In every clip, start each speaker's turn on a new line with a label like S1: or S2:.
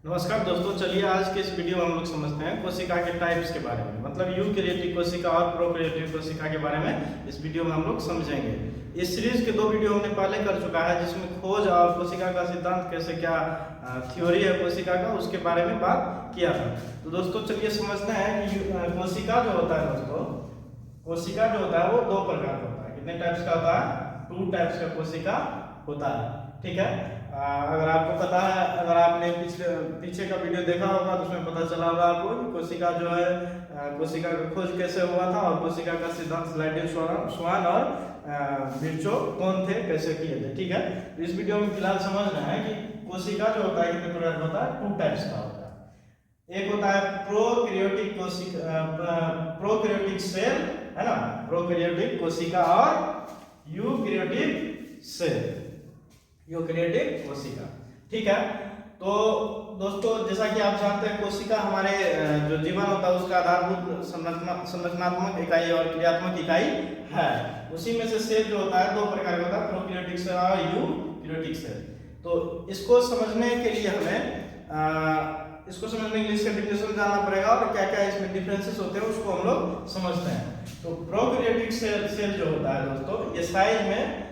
S1: नमस्कार दोस्तों, चलिए आज के इस वीडियो में हम लोग समझते हैं कोशिका के टाइप्स के बारे में, मतलब यूकेरियोटिक कोशिका और प्रोकैरियोटिक कोशिका के बारे में इस वीडियो में हम लोग समझेंगे। इस सीरीज के 2 वीडियो हमने पहले कर चुका है, जिसमें खोज और कोशिका का सिद्धांत कैसे क्या थ्योरी है कोशिका का, उसके बारे में बात किया था। तो दोस्तों चलिए समझते हैं कि कोशिका जो होता है दोस्तों, कोशिका जो होता है वो 2 प्रकार का होता है। कितने टाइप्स का होता है? 2 टाइप्स का कोशिका होता है। ठीक है, अगर आपको पता है, अगर आपने पीछे का वीडियो देखा होगा तो उसमें पता चला होगा आपको कि कोशिका जो है, कोशिका का खोज कैसे हुआ था और कोशिका का सिद्धांत स्लाइडिन स्वान और विर्चो कौन थे, कैसे किए थे। ठीक है, तो इस वीडियो में फिलहाल समझना है कि कोशिका जो होता है कितने प्रकार का होता है? 2 टाइप्स का होता है। एक होता है प्रोकैरियोटिक कोशिका, प्रोकैरियोटिक सेल है ना, प्रोकैरियोटिक कोशिका, और यूकैरियोटिक सेल, यूकैरियोटिक कोशिका। ठीक है, तो दोस्तों जैसा कि आप जानते हैं कोशिका हमारे जो जीवन होता है उसका आधारभूत संरचनात्मक इकाई और क्रियात्मक इकाई है। उसी में से सेल जो होता है 2 प्रकार का होता है, प्रोकैरियोटिक सेल और यूकैरियोटिक सेल। तो इसको समझने के लिए हमें इसको समझने के लिए इसका डिफिनेशन जानना पड़ेगा और क्या क्या इसमें डिफरेंसेस होते हैं उसको हम लोग समझते हैं। तो प्रोकैरियोटिक सेल जो होता है दोस्तों, ये साइज में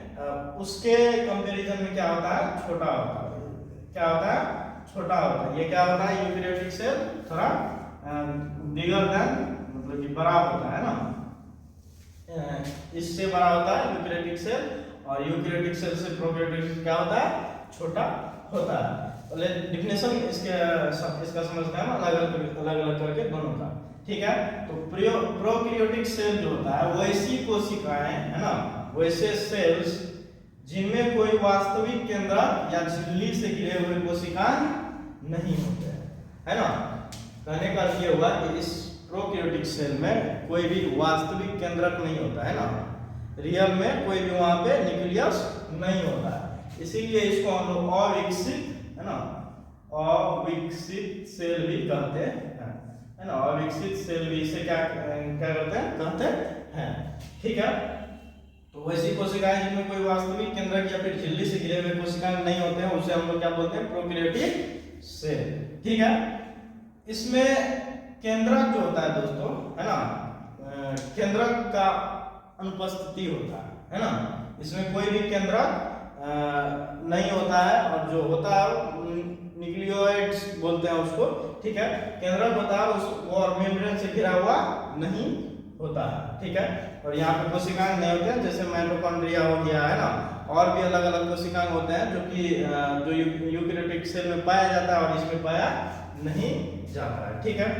S1: उसके कंपैरिजन में क्या होता है? छोटा होता है। क्या होता है? छोटा होता है। ये क्या होता है? यूकैरियोटिक सेल थोड़ा बिगर देन, मतलब कि बड़ा होता है ना, इससे बड़ा होता है यूकैरियोटिक सेल, और यूकैरियोटिक सेल से प्रोकैरियोटिक सेल क्या होता है? छोटा होता है। पहले डिफिनेशन इसका समझते हैं अलग अलग करके दोनों का। ठीक है, तो प्रोकैरियोटिक सेल जो होता है वैसी कोशिकाएं है ना, वैसे सेल्स जिनमें कोई वास्तविक केंद्रक या झिल्ली से घिरे हुए कोशिकाएं नहीं होते हैं, है ना। कहने का ये हुआ कि इस प्रोकैरियोटिक सेल में कोई भी वास्तविक केंद्रक नहीं होता है ना, रियल में कोई भी वहां पे न्यूक्लियस नहीं होता है, इसीलिए इसको हम लोग अविकसित, है ना, अविकसित सेल भी कहते हैं, है ना। अविकसित सेल भी इसे क्या कहते हैं। ठीक है, तो वैसी कोशिकाएं जिनमें कोई वास्तविक केंद्रक या फिर झिल्ली से घिरे हुए कोशिकाएं नहीं होते हैं, उसे हम लोग क्या बोलते हैं? Prokaryotic cell. ठीक है, इसमें केंद्रक जो होता है दोस्तों, है ना, केंद्रक का अनुपस्थिति होता है ना। इसमें कोई भी केंद्रक नहीं होता है, और जो होता है न्यूक्लियोइड्स बोलते हैं उसको। ठीक है, केंद्रक होता है वो और मेम्ब्रेन से घिरा हुआ नहीं होता है। ठीक है, और यहाँ पे कोशिकाएं नहीं होते हैं, जैसे माइटोकॉन्ड्रिया हो गया, है ना, और भी अलग अलग कोशिकाएं होते हैं जो कि जो यूकैरियोटिक सेल में पाया जाता है और इसमें पाया नहीं जाता है। ठीक है,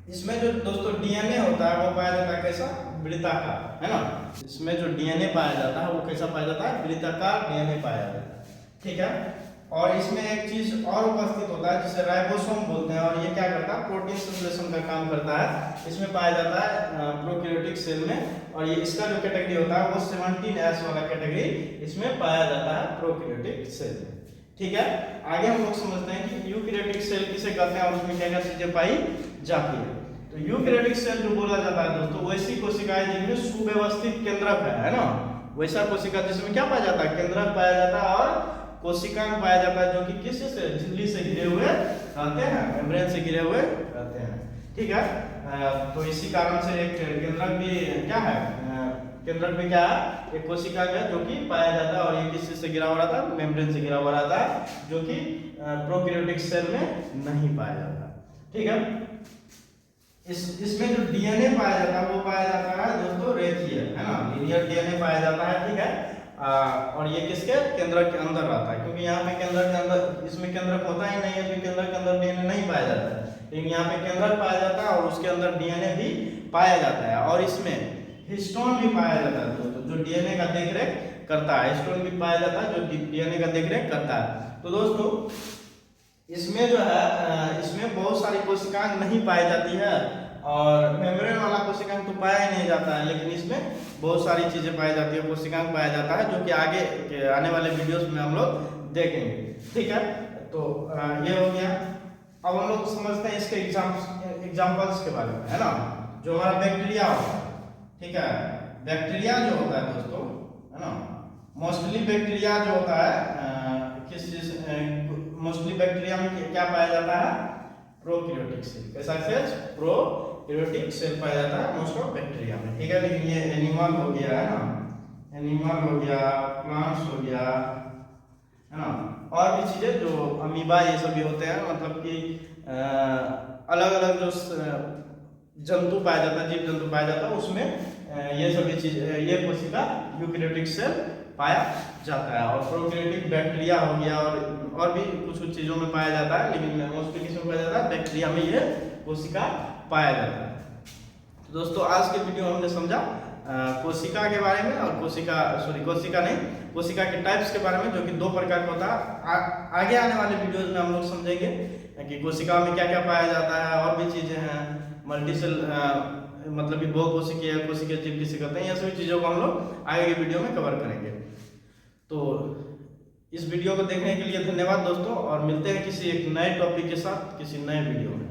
S1: इसमें जो दोस्तों डीएनए होता है वो पाया जाता है कैसा? वृत्ताकार, है ना। इसमें जो डीएनए पाया जाता है वो कैसा पाया जाता है? वृत्ताकार डीएनए पाया जाता है। ठीक है, और इसमें एक चीज और उपस्थित होता है जिसे राइबोसोम बोलते हैं, और ये क्या करता है? प्रोटीन संश्लेषण का काम करता है। इसमें पाया जाता है प्रोकैरियोटिक सेल में, और ये इसका जो कैटेगरी होता है वो 17S वाला कैटेगरी इसमें पाया जाता है प्रोकैरियोटिक सेल में। ठीक है, आगे हम लोग समझते हैं कि यूकैरियोटिक सेल किसे कहते हैं और उसमें क्या क्या चीजें पाई जाती है। तो यूकैरियोटिक सेल जो बोला जाता है दोस्तों, वैसी कोशिकाएं जिनमें सुव्यवस्थित केंद्रक है ना, वैसा कोशिका जिसमें क्या पाया जाता है? केंद्रक पाया जाता है और कोशिकाएं पाया जाता है जो कि किस से? झिल्ली से घिरे हुए रहते हैं, मेम्ब्रेन से घिरे हुए रहते हैं। ठीक है, तो इसी कारण से एक केंद्रक भी क्या है? केंद्रक भी क्या है? एक कोशिका का जो कि पाया जाता है, और ये किस से घिरा हुआ रहता है? मेम्ब्रेन से घिरा हुआ रहता है, जो कि प्रोकैरियोटिक सेल में नहीं पाया जाता। ठीक है, इसमें जो डीएनए पाया जाता है वो पाया जाता है दोस्तों रेखीय, है ना, लीनियर डीएनए पाया जाता है। ठीक है, और ये किसके? केंद्रक के अंदर रहता है, क्योंकि यहाँ पे केंद्रक के अंदर, इसमें केंद्रक होता ही नहीं है तो केंद्रक के अंदर डीएनए नहीं पाया जाता है, लेकिन यहाँ पे केंद्रक पाया जाता है और उसके अंदर डीएनए भी पाया जाता है, और इसमें हिस्टोन भी पाया जाता है दोस्तों, जो डीएनए का देखरेख करता है। हिस्टोन भी पाया जाता है जो डीएनए का देखरेख करता है। तो दोस्तों इसमें जो है, इसमें बहुत सारी कोशिकाएं नहीं पाई जाती है, और मेम्ब्रेन वाला कोशिकाएं तो पाया ही नहीं जाता है, लेकिन इसमें बहुत सारी चीजें पाई जाती है, कोशिकाएं पाया जाता है, जो कि आगे के आने वाले वीडियोस में हम लोग देखेंगे। ठीक है, तो ये हो गया। अब हम लोग समझते हैं इसके एग्जाम्पल्स के बारे में, है ना। जो हमारा बैक्टीरिया होता है, ठीक है, बैक्टीरिया जो होता है दोस्तों, है ना, मोस्टली बैक्टीरिया जो होता है किस चीज मोस्टली बैक्टीरिया में क्या पाया जाता है? Prokaryotic cell. कैसा सेल? प्रोकैरियोटिक सेल पाया जाता है मोस्ट ऑफ बैक्टीरिया में, ठीक है। लेकिन ये एनिमल हो गया है ना, एनिमल हो गया, प्लांट्स हो गया, है ना, और भी चीजें जो अमीबा ये सब भी होते हैं, मतलब कि अलग अलग जो जंतु पाया जाता है, जीव जंतु पाया जाता है, उसमें ये सभी चीज, ये कोशिका यूकैरियोटिक सेल पाया जाता है। और प्रोकैरियोटिक बैक्टीरिया हो गया और भी कुछ कुछ चीजों में पाया जाता है, लेकिन मोस्टली किसमें पाया जाता है? बैक्टीरिया में ये कोशिका पाया जाता है। तो दोस्तों आज के वीडियो में हमने समझा कोशिका के बारे में, और कोशिका के टाइप्स के बारे में, जो कि 2 प्रकार का होता है। आगे आने वाले वीडियोज में हम लोग समझेंगे कि कोशिका में क्या क्या पाया जाता है, और भी चीजें हैं, मल्टीसेल मतलब कि बहुकोशिकीय, कोशिकीय जीव किसे कहते हैं, ये सभी चीजों को हम लोग आगे के वीडियो में कवर करेंगे। तो इस वीडियो को देखने के लिए धन्यवाद दोस्तों, और मिलते हैं किसी एक नए टॉपिक के साथ किसी नए वीडियो में।